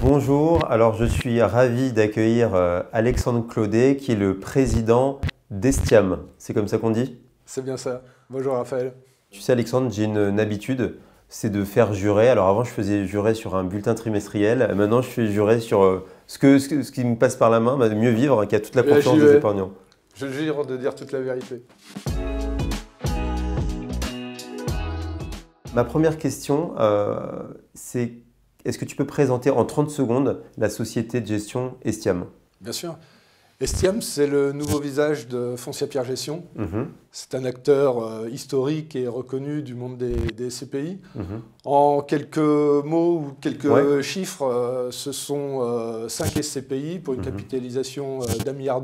Bonjour, alors je suis ravi d'accueillir Alexandre Claudet qui est le président d'Estiam. C'est comme ça qu'on dit? C'est bien ça. Bonjour Raphaël. Tu sais Alexandre, j'ai une habitude, c'est de faire jurer. Alors avant je faisais jurer sur un bulletin trimestriel, maintenant je fais jurer sur ce qui me passe par la main, Mieux Vivre, qui a toute la confiance des épargnants. Je jure de dire toute la vérité. Ma première question, c'est est-ce que tu peux présenter en 30 secondes la société de gestion Estiam? Bien sûr. Estiam, c'est le nouveau visage de Foncia Pierre Gestion. C'est un acteur historique et reconnu du monde des SCPI. En quelques mots ou quelques chiffres, ce sont 5 SCPI pour une capitalisation d'1,2 milliard.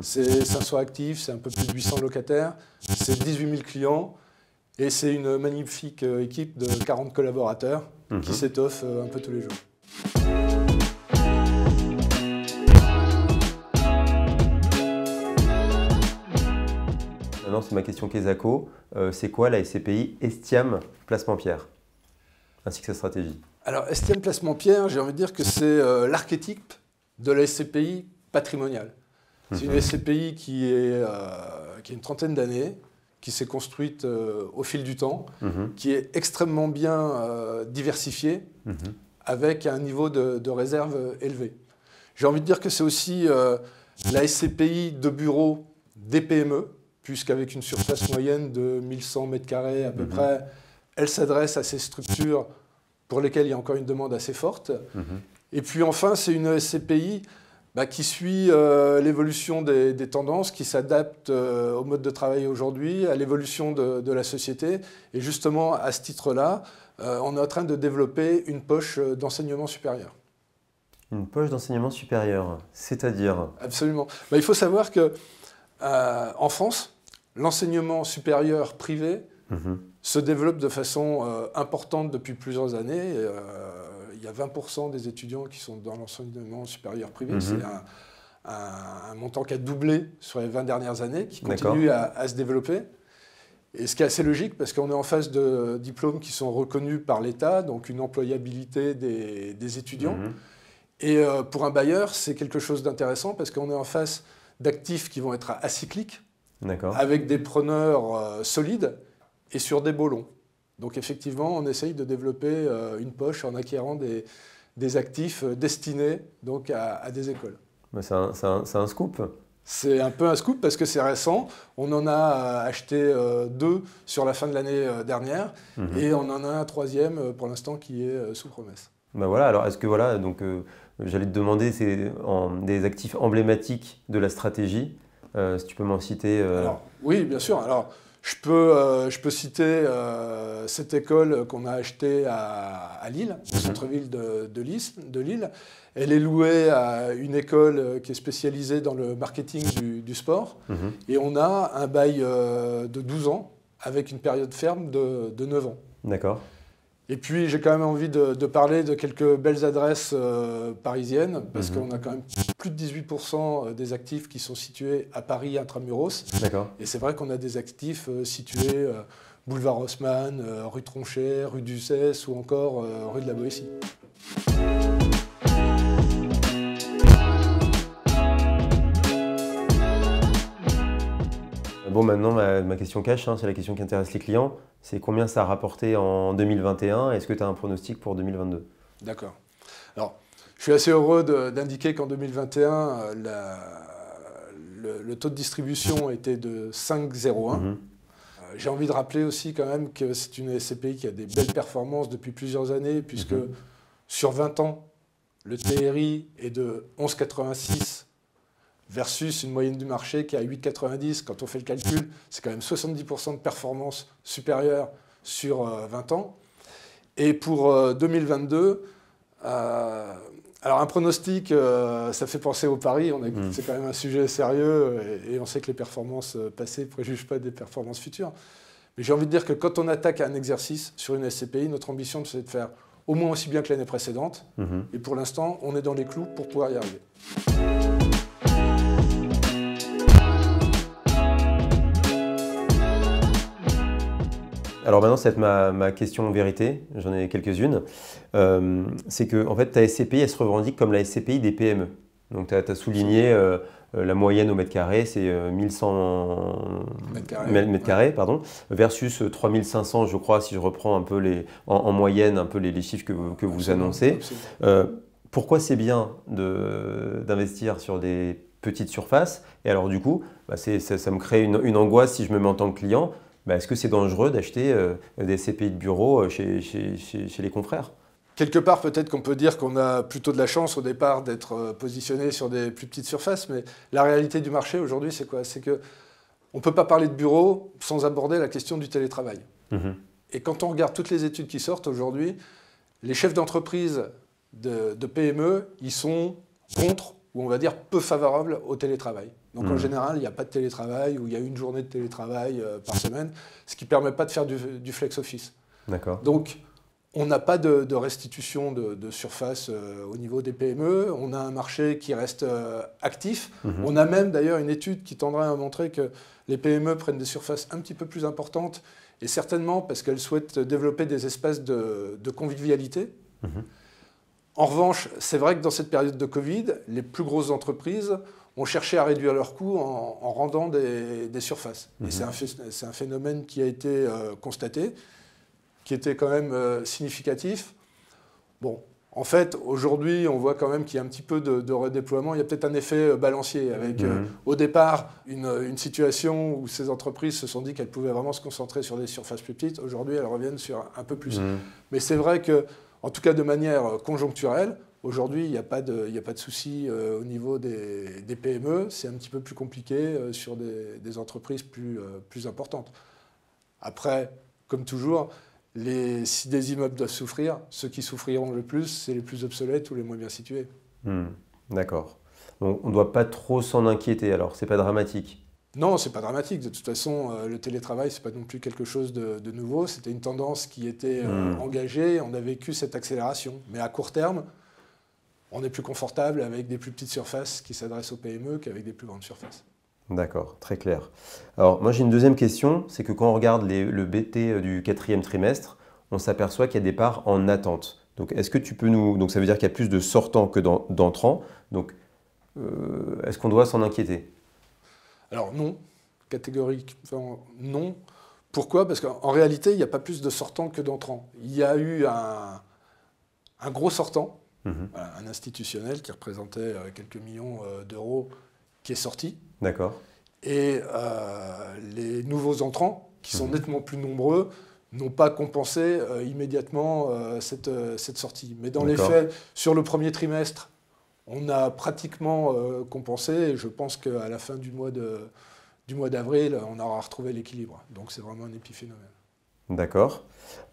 C'est 500 actifs, c'est un peu plus de 800 locataires, c'est 18 000 clients et c'est une magnifique équipe de 40 collaborateurs qui s'étoffe un peu tous les jours. Maintenant, c'est ma question Kesako. C'est quoi la SCPI Estiam Placement Pierre, ainsi que sa stratégie? Alors, Estiam Placement Pierre, j'ai envie de dire que c'est l'archétype de la SCPI patrimoniale. C'est une SCPI qui a une trentaine d'années, qui s'est construite au fil du temps, qui est extrêmement bien diversifiée, avec un niveau de réserve élevé. J'ai envie de dire que c'est aussi la SCPI de bureau des PME, puisqu'avec une surface moyenne de 1100 m² à peu près, elle s'adresse à ces structures pour lesquelles il y a encore une demande assez forte. Et puis enfin, c'est une SCPI qui suit l'évolution des tendances, qui s'adapte au mode de travail aujourd'hui, à l'évolution de la société. Et justement, à ce titre-là, on est en train de développer une poche d'enseignement supérieur. Une poche d'enseignement supérieur, c'est-à-dire? Absolument. Il faut savoir qu'en France, l'enseignement supérieur privé se développe de façon importante depuis plusieurs années. Il y a 20% des étudiants qui sont dans l'enseignement supérieur privé. C'est un montant qui a doublé sur les 20 dernières années, qui continue à se développer. Et ce qui est assez logique, parce qu'on est en phase de diplômes qui sont reconnus par l'État, donc une employabilité des étudiants. Et pour un bailleur, c'est quelque chose d'intéressant, parce qu'on est en face d'actifs qui vont être acycliques, avec des preneurs solides et sur des beaux longs. Donc effectivement, on essaye de développer une poche en acquérant des actifs destinés donc, à des écoles. C'est un scoop. C'est un peu un scoop parce que c'est récent. On en a acheté 2 sur la fin de l'année dernière et on en a un 3e pour l'instant qui est sous promesse. Voilà, alors est-ce que j'allais te demander, c'est des actifs emblématiques de la stratégie, si tu peux m'en citer Alors, oui, bien sûr. Alors, je peux citer cette école qu'on a achetée à Lille, au centre-ville de Lille. Elle est louée à une école qui est spécialisée dans le marketing du sport. Et on a un bail de 12 ans avec une période ferme de 9 ans. D'accord. Et puis, j'ai quand même envie de parler de quelques belles adresses parisiennes, parce qu'on a quand même plus de 18% des actifs qui sont situés à Paris intramuros. Et c'est vrai qu'on a des actifs situés boulevard Haussmann, rue Tronchet, rue Ducesse ou encore rue de la Boétie. Bon, maintenant, ma question cash, c'est la question qui intéresse les clients. C'est combien ça a rapporté en 2021? Est-ce que tu as un pronostic pour 2022? D'accord. Alors, je suis assez heureux d'indiquer qu'en 2021, le taux de distribution était de 5,01. J'ai envie de rappeler aussi quand même que c'est une SCPI qui a des belles performances depuis plusieurs années, puisque sur 20 ans, le TRI est de 11,86 versus une moyenne du marché qui est à 8,90. Quand on fait le calcul, c'est quand même 70% de performance supérieure sur 20 ans. Et pour 2022, Alors un pronostic, ça fait penser au pari. C'est quand même un sujet sérieux et on sait que les performances passées ne préjugent pas des performances futures. Mais j'ai envie de dire que quand on attaque un exercice sur une SCPI, notre ambition c'est de faire au moins aussi bien que l'année précédente. Et pour l'instant, on est dans les clous pour pouvoir y arriver. Alors maintenant, c'est ma question vérité, j'en ai quelques-unes. C'est que en fait, ta SCPI, elle se revendique comme la SCPI des PME. Donc tu as souligné la moyenne au mètre carré, c'est 1100 mètres carrés, pardon, versus 3500, je crois, si je reprends un peu en moyenne un peu les chiffres que vous annoncez. Pourquoi c'est bien d'investir sur des petites surfaces? Et alors du coup, ça me crée une angoisse si je me mets en tant que client. Est-ce que c'est dangereux d'acheter des SCPI de bureau chez les confrères? Quelque part, peut-être qu'on peut dire qu'on a plutôt de la chance au départ d'être positionné sur des plus petites surfaces, mais la réalité du marché aujourd'hui, c'est quoi? C'est qu'on ne peut pas parler de bureau sans aborder la question du télétravail. Et quand on regarde toutes les études qui sortent aujourd'hui, les chefs d'entreprise de PME, ils sont contre, ou on va dire peu favorables au télétravail. Donc en général, il n'y a pas de télétravail ou il y a une journée de télétravail par semaine, ce qui ne permet pas de faire du flex office. D'accord. Donc on n'a pas de restitution de surface au niveau des PME, on a un marché qui reste actif. On a même d'ailleurs une étude qui tendrait à montrer que les PME prennent des surfaces un petit peu plus importantes, et certainement parce qu'elles souhaitent développer des espaces de convivialité. En revanche, c'est vrai que dans cette période de Covid, les plus grosses entreprises ont cherché à réduire leurs coûts en rendant des surfaces. Et c'est un phénomène qui a été constaté, qui était quand même significatif. Bon, en fait, aujourd'hui, on voit quand même qu'il y a un petit peu de redéploiement. Il y a peut-être un effet balancier avec, au départ, une situation où ces entreprises se sont dit qu'elles pouvaient vraiment se concentrer sur des surfaces plus petites. Aujourd'hui, elles reviennent sur un peu plus. Mais c'est vrai que, en tout cas de manière conjoncturelle, aujourd'hui, il n'y a pas de souci au niveau des PME. C'est un petit peu plus compliqué sur des entreprises plus importantes. Après, comme toujours, si des immeubles doivent souffrir, ceux qui souffriront le plus, c'est les plus obsolètes ou les moins bien situés. D'accord. Donc on ne doit pas trop s'en inquiéter, alors c'est pas dramatique? Non, c'est pas dramatique. De toute façon, le télétravail, c'est pas non plus quelque chose de nouveau. C'était une tendance qui était engagée. On a vécu cette accélération. Mais à court terme, on est plus confortable avec des plus petites surfaces qui s'adressent aux PME qu'avec des plus grandes surfaces. D'accord, très clair. Alors moi j'ai une deuxième question, c'est que quand on regarde le BT du 4e trimestre, on s'aperçoit qu'il y a des parts en attente. Donc est-ce que tu peux donc ça veut dire qu'il y a plus de sortants que d'entrants. Donc est-ce qu'on doit s'en inquiéter? Alors non, catégoriquement non. Pourquoi? Parce qu'en réalité, il n'y a pas plus de sortants que d'entrants. Il y a eu un gros sortant, voilà, un institutionnel qui représentait quelques millions d'euros qui est sorti. D'accord. Et les nouveaux entrants, qui sont nettement plus nombreux, n'ont pas compensé immédiatement cette sortie. Mais dans les faits, sur le premier trimestre, on a pratiquement compensé, et je pense qu'à la fin du mois d'avril, on aura retrouvé l'équilibre. Donc c'est vraiment un épiphénomène. D'accord.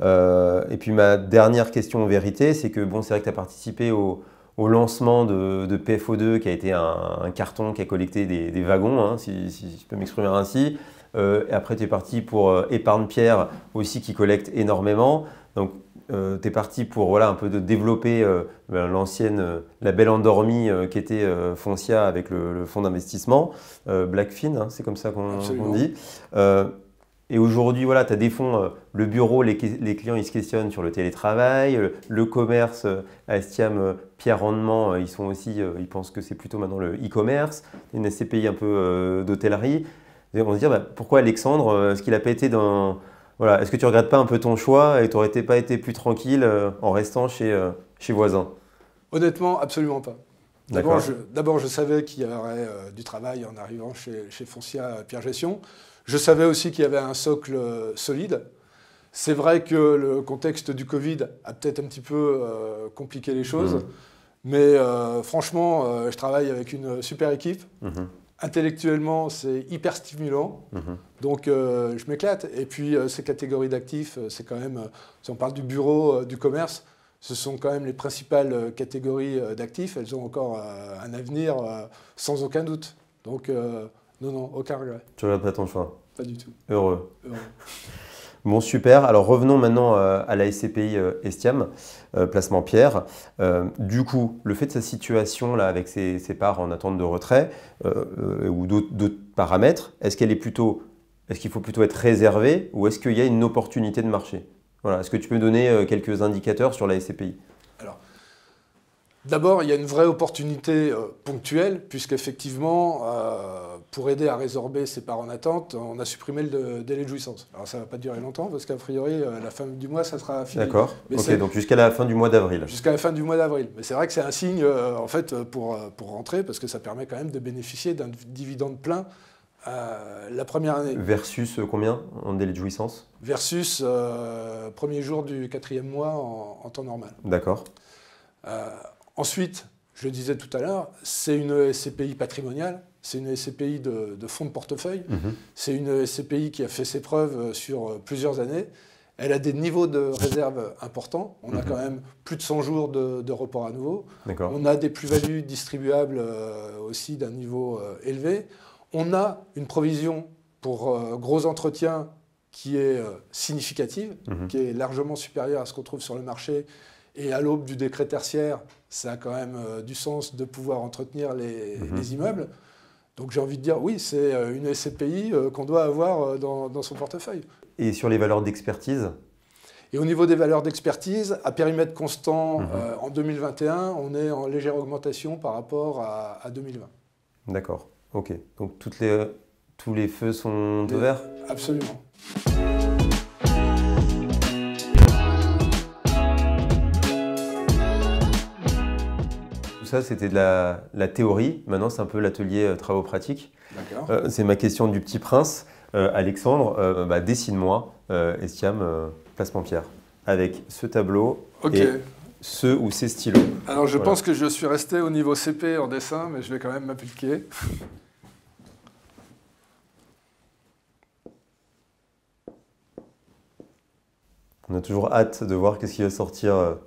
Et puis ma dernière question en vérité, c'est que c'est vrai que tu as participé au lancement de PFO2 qui a été un carton qui a collecté des wagons, hein, si je peux m'exprimer ainsi. Et après, tu es parti pour Épargne Pierre aussi qui collecte énormément. Donc, tu es parti pour un peu de développer l'ancienne, la belle endormie qui était Foncia avec le fonds d'investissement, Blackfin, hein, c'est comme ça qu'on dit. Et aujourd'hui, tu as des fonds, le bureau, les clients ils se questionnent sur le télétravail, le commerce, Astiam, Pierre Rendement, ils pensent que c'est plutôt maintenant le e-commerce, une SCPI un peu d'hôtellerie. On va se dire, pourquoi Alexandre, est-ce qu'il n'a pas été dans... Est-ce que tu ne regrettes pas un peu ton choix et tu n'aurais pas été plus tranquille en restant chez Voisin? Honnêtement, absolument pas. D'abord, je savais qu'il y aurait du travail en arrivant chez Foncia Pierre Gestion. Je savais aussi qu'il y avait un socle solide. C'est vrai que le contexte du Covid a peut-être un petit peu compliqué les choses. Mais franchement, je travaille avec une super équipe. Intellectuellement, c'est hyper stimulant. Donc, je m'éclate. Et puis, ces catégories d'actifs, c'est quand même, si on parle du bureau, du commerce, Ce sont quand même les principales catégories d'actifs. Elles ont encore un avenir sans aucun doute. Donc, non, aucun regret. Tu regrettes pas ton choix? Pas du tout. Heureux. Bon, super. Alors revenons maintenant à la SCPI Estiam, placement Pierre. Du coup, le fait de sa situation là, avec ses parts en attente de retrait ou d'autres paramètres, est-ce qu'il faut plutôt être réservé ou est-ce qu'il y a une opportunité de marché? Voilà. Est-ce que tu peux me donner quelques indicateurs sur la SCPI? Alors, d'abord, il y a une vraie opportunité ponctuelle, puisqu'effectivement, pour aider à résorber ces parts en attente, on a supprimé le délai de jouissance. Alors ça ne va pas durer longtemps, parce qu'a priori, la fin du mois, ça sera fini. D'accord. Ok, donc jusqu'à la fin du mois d'avril. Jusqu'à la fin du mois d'avril. Mais c'est vrai que c'est un signe, en fait, pour rentrer, parce que ça permet quand même de bénéficier d'un dividende plein la première année. Versus combien en délai de jouissance? Versus premier jour du 4e mois en temps normal. D'accord. Ensuite, je le disais tout à l'heure, c'est une SCPI patrimoniale, c'est une SCPI de fonds de portefeuille, c'est une SCPI qui a fait ses preuves sur plusieurs années. Elle a des niveaux de réserve importants. On a quand même plus de 100 jours de report à nouveau. On a des plus-values distribuables aussi d'un niveau élevé. On a une provision pour gros entretien qui est significative, qui est largement supérieure à ce qu'on trouve sur le marché. Et à l'aube du décret tertiaire, ça a quand même du sens de pouvoir entretenir les immeubles. Donc j'ai envie de dire, oui, c'est une SCPI qu'on doit avoir dans son portefeuille. Et sur les valeurs d'expertise? Et au niveau des valeurs d'expertise, à périmètre constant, en 2021, on est en légère augmentation par rapport à 2020. D'accord, ok. Donc tous les feux sont ouverts? Absolument. Ça, c'était de la théorie. Maintenant, c'est un peu l'atelier travaux pratiques. D'accord. C'est ma question du petit prince. Alexandre, dessine-moi Estiam placement Pierre avec ce tableau et ce ou ces stylos. Alors, je pense que je suis resté au niveau CP en dessin, mais je vais quand même m'appliquer. On a toujours hâte de voir qu'est-ce qui va sortir.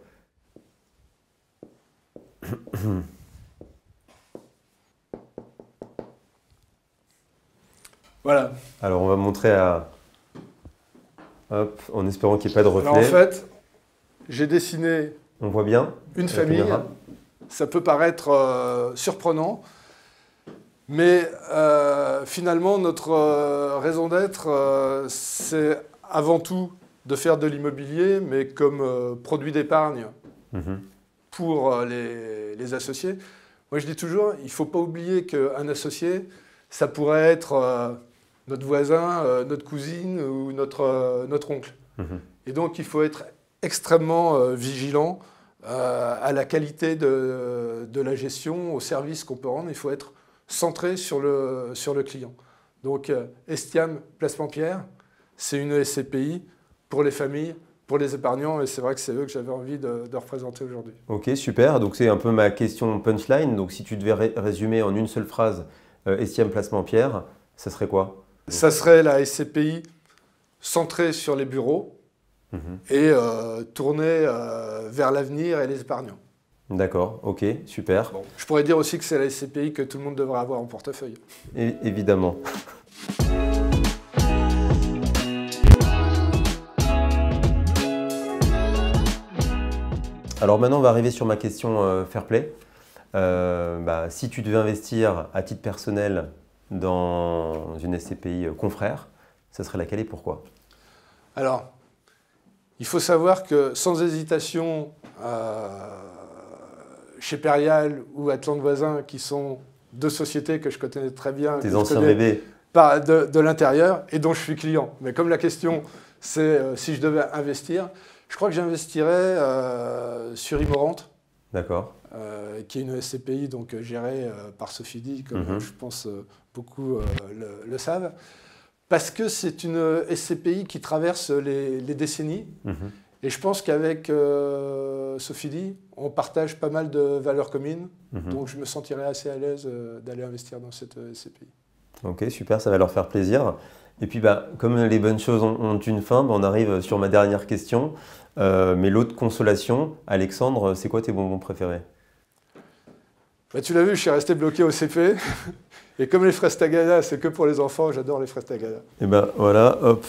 Voilà. Alors on va montrer en espérant qu'il n'y ait pas de reflet. Alors en fait, j'ai dessiné on voit bien une famille. Ça peut paraître surprenant, mais finalement notre raison d'être, c'est avant tout de faire de l'immobilier, mais comme produit d'épargne pour les associés. Moi, je dis toujours, il ne faut pas oublier qu'un associé, ça pourrait être notre voisin, notre cousine ou notre oncle. Et donc, il faut être extrêmement vigilant à la qualité de la gestion, au service qu'on peut rendre. Il faut être centré sur le client. Donc, Estiam Placement Pierre, c'est une SCPI pour les familles, pour les épargnants, et c'est vrai que c'est eux que j'avais envie de représenter aujourd'hui. Ok, super. Donc c'est un peu ma question punchline. Donc si tu devais résumer en une seule phrase Estiam Placement Pierre, ça serait quoi? Ça serait la SCPI centrée sur les bureaux et tournée vers l'avenir et les épargnants. D'accord, ok, super. Bon, je pourrais dire aussi que c'est la SCPI que tout le monde devrait avoir en portefeuille. Évidemment. Alors maintenant, on va arriver sur ma question fair play. Si tu devais investir à titre personnel dans une SCPI confrère, ça serait laquelle et pourquoi? Alors, il faut savoir que sans hésitation, chez Perial ou Atlante Voisin, qui sont deux sociétés que je connais très bien, tes anciens bébés de l'intérieur et dont je suis client. Mais comme la question, c'est si je devais investir, je crois que j'investirais sur Immorent, qui est une SCPI donc, gérée par Sofidy, comme je pense beaucoup le savent, parce que c'est une SCPI qui traverse les décennies. Et je pense qu'avec Sofidy, on partage pas mal de valeurs communes, donc je me sentirais assez à l'aise d'aller investir dans cette SCPI. Ok, super, ça va leur faire plaisir. Et puis, comme les bonnes choses ont une fin, on arrive sur ma dernière question. Mais l'autre consolation, Alexandre, c'est quoi tes bonbons préférés? Tu l'as vu, je suis resté bloqué au CP. Et comme les fraises Tagada, c'est que pour les enfants, j'adore les fraises Tagada. Et voilà, hop,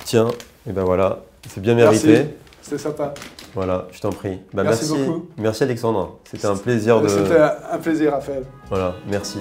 tiens, et voilà, c'est bien mérité. Merci, c'était sympa. Voilà, je t'en prie. Merci beaucoup. Merci Alexandre, c'était un plaisir C'était un plaisir, Raphaël. Voilà, merci.